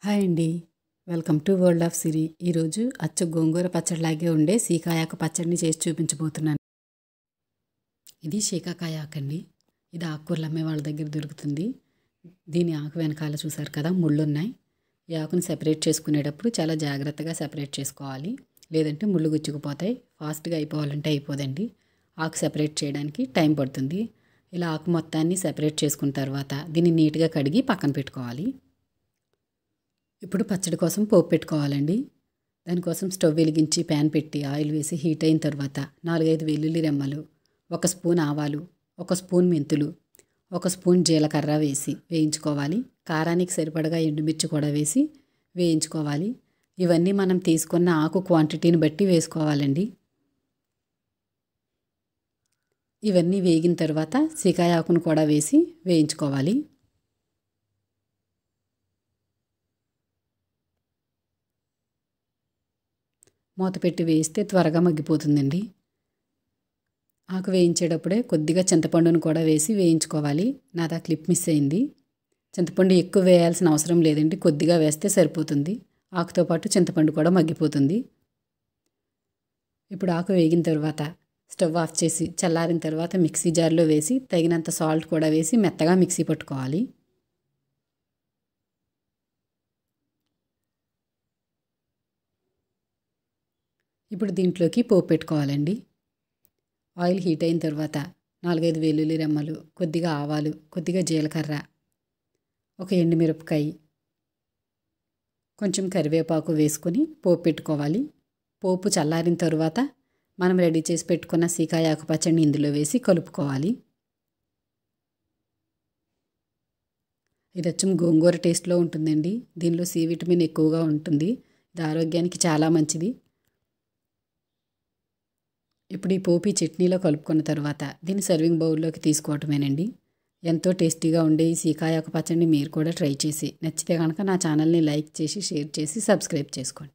Hi అండి. Welcome to world of సిరి. ఈరోజు అచ్చు గోంగూర పచ్చడిలాగే ఉండే సీకాయాకు పచ్చడిని చేసి చూపించబోతున్నాను. ఇది సీకాకాయ ఆకండి. ఇది ఆకుకూరలు అమ్మే వాళ్ళ దగ్గర దొరుకుతుంది. దీని ఆకు వెనకాల చూసారు కదా ముళ్ళు ఉన్నాయి. ఈ ఆకుని సెపరేట్ చేసుకునేటప్పుడు చాలా జాగ్రత్తగా సెపరేట్ చేసుకోవాలి, లేదంటే ముళ్ళు గుచ్చుకుపోతాయి. ఫాస్ట్గా అయిపోవాలంటే అయిపోదండి. ఆకు సెపరేట్ చేయడానికి టైం పడుతుంది. ఇలా ఆకు మొత్తాన్ని సెపరేట్ చేసుకున్న తర్వాత దీన్ని నీట్గా కడిగి పక్కన పెట్టుకోవాలి. ఇప్పుడు పచ్చడి కోసం పోపు పెట్టుకోవాలండి. దానికోసం స్టవ్ వెలిగించి ప్యాన్ పెట్టి ఆయిల్ వేసి హీట్ అయిన తర్వాత 4-5 వెల్లుల్లి రెమ్మలు, 1 స్పూన్ ఆవాలు, 1 స్పూన్ మెంతులు, 1 స్పూన్ జీలకర్ర వేసి వేయించుకోవాలి. కారానికి సరిపడగా ఎండుమిర్చి కూడా వేసి వేయించుకోవాలి. ఇవన్నీ మనం తీసుకున్న ఆకు క్వాంటిటీని బట్టి వేసుకోవాలండి. ఇవన్నీ వేగిన తర్వాత సీకాయ ఆకును కూడా వేసి వేయించుకోవాలి. మూత పెట్టి వేస్తే త్వరగా మగ్గిపోతుందండి. ఆకు వేయించేటప్పుడే కొద్దిగా చింతపండును కూడా వేసి వేయించుకోవాలి. నాది ఆ క్లిప్ మిస్ అయింది. చింతపండు ఎక్కువ వేయాల్సిన అవసరం లేదండి, కొద్దిగా వేస్తే సరిపోతుంది. ఆకుతో పాటు చింతపండు కూడా మగ్గిపోతుంది. ఇప్పుడు ఆకు వేగిన తర్వాత స్టవ్ ఆఫ్ చేసి చల్లారిన తర్వాత మిక్సీ జార్లో వేసి తగినంత సాల్ట్ కూడా వేసి మెత్తగా మిక్సీ పట్టుకోవాలి. ఇప్పుడు దీంట్లోకి పోపు పెట్టుకోవాలండి. ఆయిల్ హీట్ అయిన తర్వాత 4-5 వెల్లుల్లి రెమ్మలు, కొద్దిగా ఆవాలు, కొద్దిగా జీలకర్ర, 1 ఎండుమిరపకాయ, కొంచెం కరివేపాకు వేసుకొని పోపు పెట్టుకోవాలి. పోపు చల్లారిన తర్వాత మనం రెడీ చేసి పెట్టుకున్న సీకాయ ఆకు పచ్చడిని ఇందులో వేసి కలుపుకోవాలి. ఇది అచ్చం గోంగూర టేస్ట్లో ఉంటుందండి. దీనిలో సి విటమిన్ ఎక్కువగా ఉంటుంది. ఇది ఆరోగ్యానికి చాలా మంచిది. ఇప్పుడు ఈ పోపు చట్నీలో కలుపుకున్న తర్వాత దీన్ని సర్వింగ్ బౌల్లోకి తీసుకోవటమేనండి. ఎంతో టేస్టీగా ఉండే ఈ సీకాయ ఆకు పచ్చడిని మీరు కూడా ట్రై చేసి నచ్చితే కనుక నా ఛానల్ని లైక్ చేసి షేర్ చేసి సబ్స్క్రైబ్ చేసుకోండి.